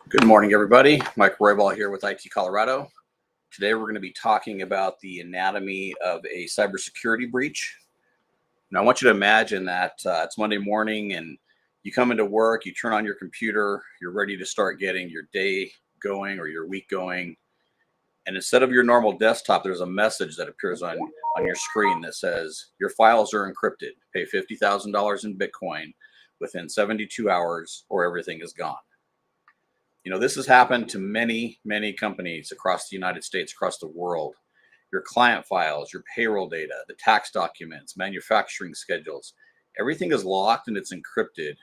Good morning, everybody. Mike Roybal here with IT Colorado. Today, we're going to be talking about the anatomy of a cybersecurity breach. Now, I want you to imagine that it's Monday morning and you come into work, you turn on your computer, you're ready to start getting your day going or your week going. And instead of your normal desktop, there's a message that appears on your screen that says, your files are encrypted. Pay $50,000 in Bitcoin within 72 hours or everything is gone. This has happened to many, many companies across the United States, across the world. Your client files, your payroll data, the tax documents, manufacturing schedules, everything is locked and it's encrypted.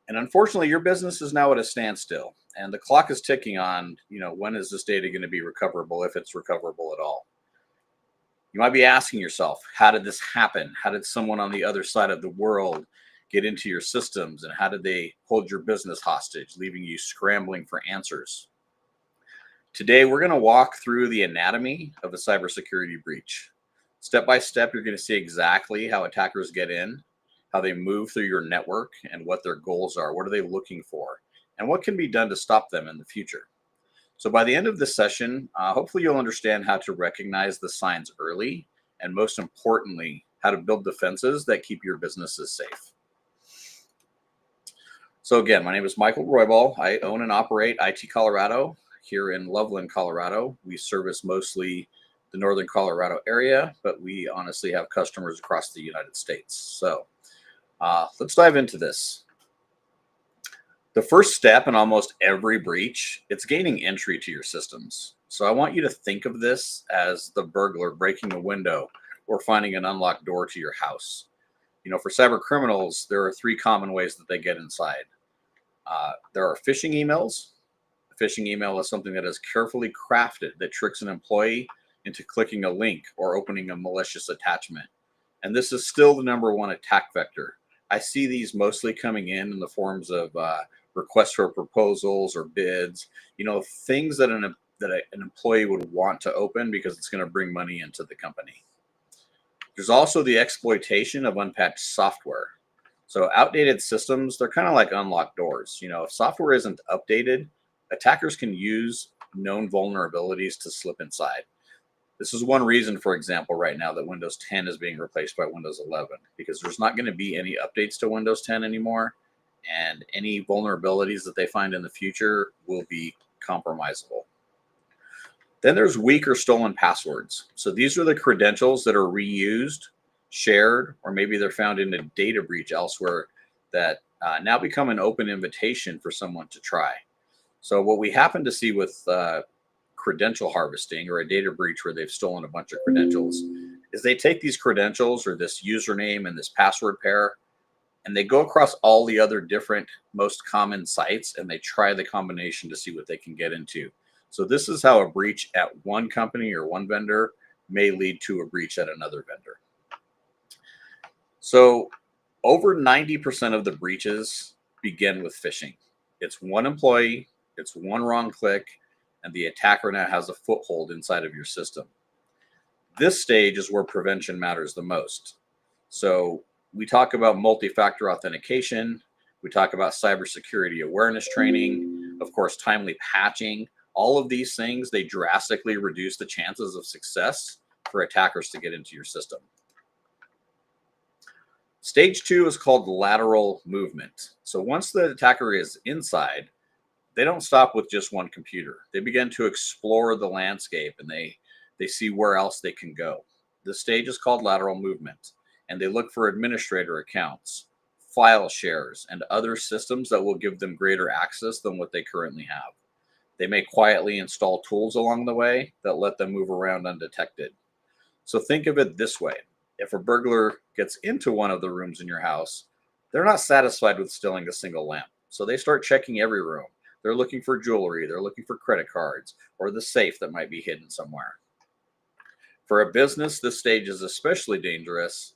And unfortunately, your business is now at a standstill. And the clock is ticking on, when is this data going to be recoverable, if it's recoverable at all? You might be asking yourself, how did this happen? How did someone on the other side of the world get into your systems, and how did they hold your business hostage, leaving you scrambling for answers? Today, we're going to walk through the anatomy of a cybersecurity breach. Step by step, you're going to see exactly how attackers get in, how they move through your network, and what their goals are. What are they looking for? And what can be done to stop them in the future? So by the end of this session, hopefully you'll understand how to recognize the signs early, and most importantly, how to build defenses that keep your businesses safe. So again, my name is Michael Roybal. I own and operate IT Colorado here in Loveland, Colorado. We service mostly the Northern Colorado area, but we honestly have customers across the United States. So let's dive into this. The first step in almost every breach, it's gaining entry to your systems. So I want you to think of this as the burglar breaking a window or finding an unlocked door to your house. For cyber criminals, there are three common ways that they get inside. There are phishing emails. A phishing email is something that is carefully crafted that tricks an employee into clicking a link or opening a malicious attachment. And this is still the number one attack vector. I see these mostly coming in the forms of requests for proposals or bids, things that an employee would want to open because it's going to bring money into the company. There's also the exploitation of unpatched software. So outdated systems, they're kind of like unlocked doors. If software isn't updated, attackers can use known vulnerabilities to slip inside. This is one reason, for example, right now that Windows 10 is being replaced by Windows 11, because there's not going to be any updates to Windows 10 anymore, and any vulnerabilities that they find in the future will be compromisable. Then there's weak or stolen passwords. So these are the credentials that are reused, shared, or maybe they're found in a data breach elsewhere that now become an open invitation for someone to try. So what we happen to see with credential harvesting or a data breach where they've stolen a bunch of credentials is they take these credentials or this username and this password pair, and they go across all the other different most common sites and they try the combination to see what they can get into. So this is how a breach at one company or one vendor may lead to a breach at another vendor. So over 90% of the breaches begin with phishing. It's one employee, it's one wrong click, and the attacker now has a foothold inside of your system. This stage is where prevention matters the most. So we talk about multi-factor authentication, we talk about cybersecurity awareness training, of course, timely patching. All of these things, they drastically reduce the chances of success for attackers to get into your system. Stage 2 is called lateral movement. So once the attacker is inside, they don't stop with just one computer. They begin to explore the landscape and they see where else they can go. This stage is called lateral movement, and they look for administrator accounts, file shares, and other systems that will give them greater access than what they currently have. They may quietly install tools along the way that let them move around undetected. So think of it this way. If a burglar gets into one of the rooms in your house, they're not satisfied with stealing a single lamp. So they start checking every room. They're looking for jewelry, they're looking for credit cards, or the safe that might be hidden somewhere. For a business, this stage is especially dangerous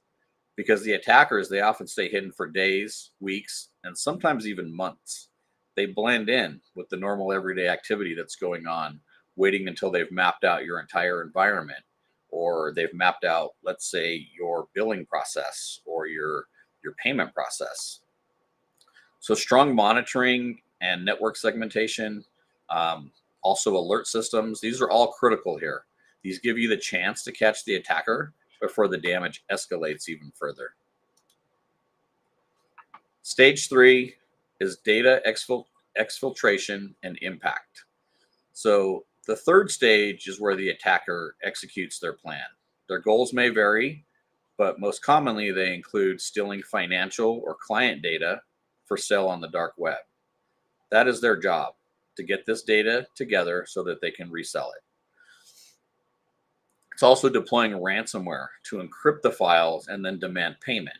because the attackers, they often stay hidden for days, weeks, and sometimes even months. They blend in with the normal everyday activity that's going on, waiting until they've mapped out your entire environment, or they've mapped out, let's say, your billing process or your payment process. So strong monitoring and network segmentation, also alert systems. These are all critical here. These give you the chance to catch the attacker before the damage escalates even further. Stage 3 is data exfiltration and impact. So the third stage is where the attacker executes their plan. Their goals may vary, but most commonly they include stealing financial or client data for sale on the dark web. That is their job, to get this data together so that they can resell it. It's also deploying ransomware to encrypt the files and then demand payment.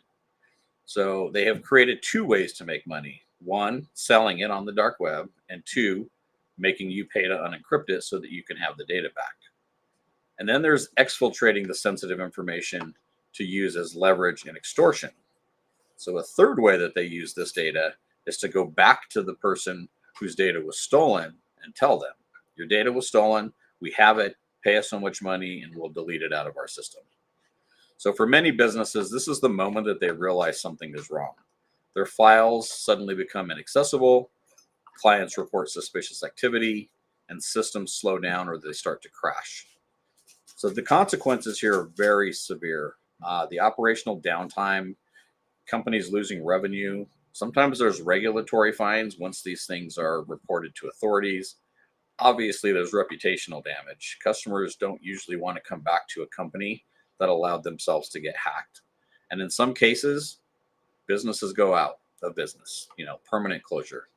So they have created two ways to make money. One, selling it on the dark web, and two, making you pay to unencrypt it so that you can have the data back. And then there's exfiltrating the sensitive information to use as leverage and extortion. So a third way that they use this data is to go back to the person whose data was stolen and tell them, your data was stolen, we have it, pay us so much money, and we'll delete it out of our system. So for many businesses, this is the moment that they realize something is wrong. Their files suddenly become inaccessible, clients report suspicious activity, and systems slow down or they start to crash. So the consequences here are very severe. The operational downtime, companies losing revenue. Sometimes there's regulatory fines once these things are reported to authorities. Obviously, there's reputational damage. Customers don't usually want to come back to a company that allowed themselves to get hacked. And in some cases, businesses go out of business, permanent closure.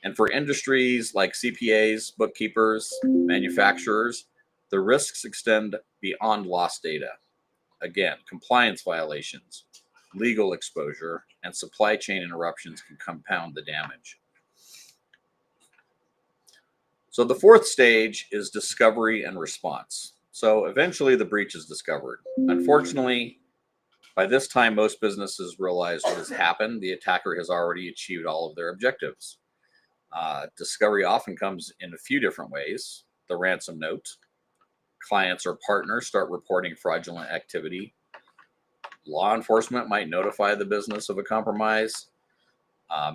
And for industries like CPAs, bookkeepers, manufacturers, the risks extend beyond lost data. Again, compliance violations, legal exposure, and supply chain interruptions can compound the damage. So the fourth stage is discovery and response. So eventually the breach is discovered. Unfortunately, by this time, most businesses realize what has happened. The attacker has already achieved all of their objectives. Discovery often comes in a few different ways. The ransom note. Clients or partners start reporting fraudulent activity. Law enforcement might notify the business of a compromise.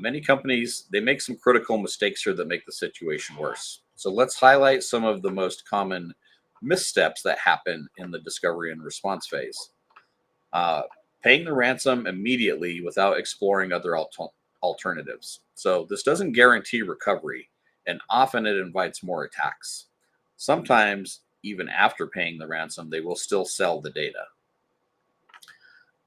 Many companies, they make some critical mistakes here that make the situation worse. So let's highlight some of the most common missteps that happen in the discovery and response phase. Paying the ransom immediately without exploring other alternatives. So this doesn't guarantee recovery, and often it invites more attacks. Sometimes, even after paying the ransom, they will still sell the data.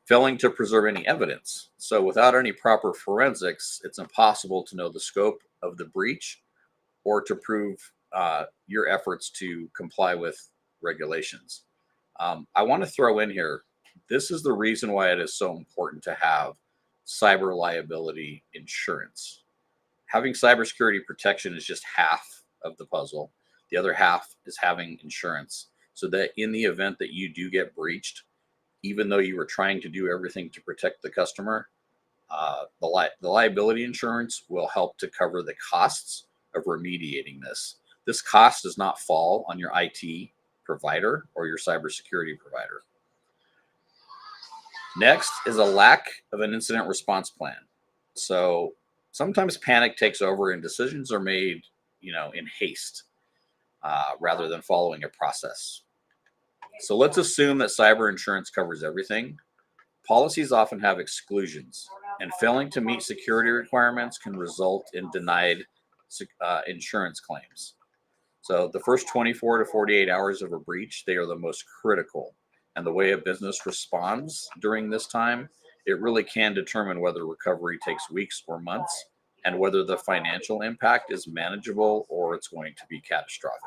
Failing to preserve any evidence. So without any proper forensics, it's impossible to know the scope of the breach or to prove your efforts to comply with regulations. I want to throw in here, this is the reason why it is so important to have cyber liability insurance. Having cybersecurity protection is just half of the puzzle. The other half is having insurance, so that in the event that you do get breached, even though you were trying to do everything to protect the customer, the liability insurance will help to cover the costs of remediating this. This cost does not fall on your IT provider or your cybersecurity provider. Next is a lack of an incident response plan. So sometimes panic takes over and decisions are made, in haste rather than following a process. So let's assume that cyber insurance covers everything. Policies often have exclusions, and failing to meet security requirements can result in denied insurance claims. So the first 24 to 48 hours of a breach, they are the most critical. And the way a business responds during this time, it really can determine whether recovery takes weeks or months, and whether the financial impact is manageable or it's going to be catastrophic.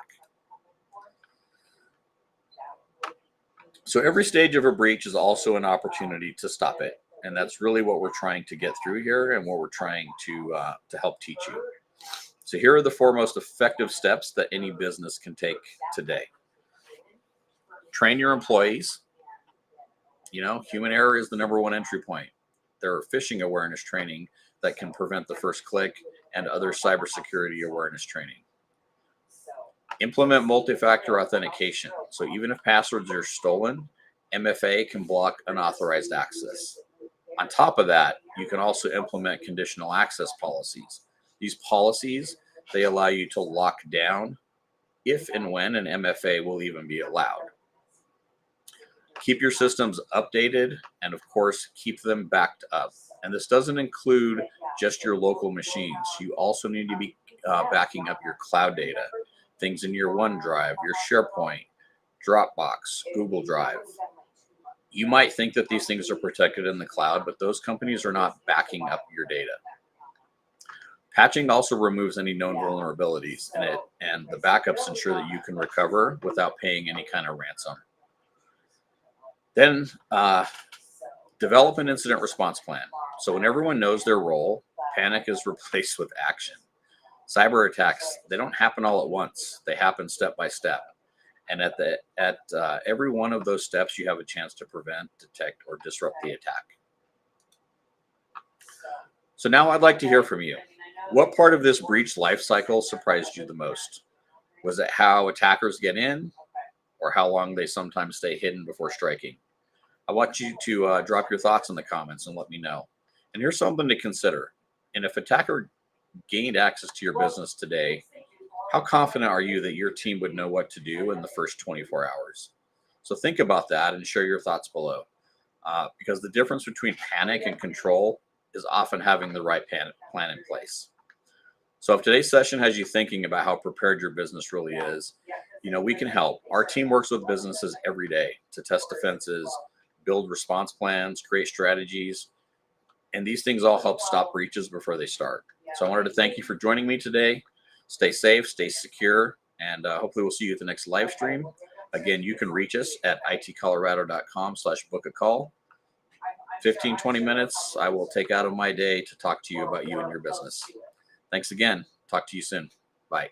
So every stage of a breach is also an opportunity to stop it. And that's really what we're trying to get through here and what we're trying to help teach you. So here are the four most effective steps that any business can take today. Train your employees. Human error is the number one entry point. There are phishing awareness training that can prevent the first click and other cybersecurity awareness training. Implement multi-factor authentication. So even if passwords are stolen, MFA can block unauthorized access. On top of that, you can also implement conditional access policies. These policies, they allow you to lock down if and when an MFA will even be allowed. Keep your systems updated and, of course, keep them backed up. And this doesn't include just your local machines. You also need to be backing up your cloud data, things in your OneDrive, your SharePoint, Dropbox, Google Drive. You might think that these things are protected in the cloud, but those companies are not backing up your data. Patching also removes any known vulnerabilities in it, and the backups ensure that you can recover without paying any kind of ransom. Then develop an incident response plan. So when everyone knows their role, panic is replaced with action. Cyber attacks, they don't happen all at once. They happen step by step. And at every one of those steps, you have a chance to prevent, detect, or disrupt the attack. So now I'd like to hear from you. What part of this breach life cycle surprised you the most? Was it how attackers get in, or how long they sometimes stay hidden before striking? I want you to drop your thoughts in the comments and let me know. And here's something to consider. And if attacker gained access to your business today, how confident are you that your team would know what to do in the first 24 hours? So think about that and share your thoughts below. Because the difference between panic and control is often having the right plan in place. So if today's session has you thinking about how prepared your business really is, we can help. Our team works with businesses every day to test defenses, build response plans, create strategies, and these things all help stop breaches before they start. So I wanted to thank you for joining me today. Stay safe, stay secure, and hopefully we'll see you at the next live stream. Again, you can reach us at itcolorado.com/book-a-call. 15, 20 minutes I will take out of my day to talk to you about you and your business. Thanks again. Talk to you soon. Bye.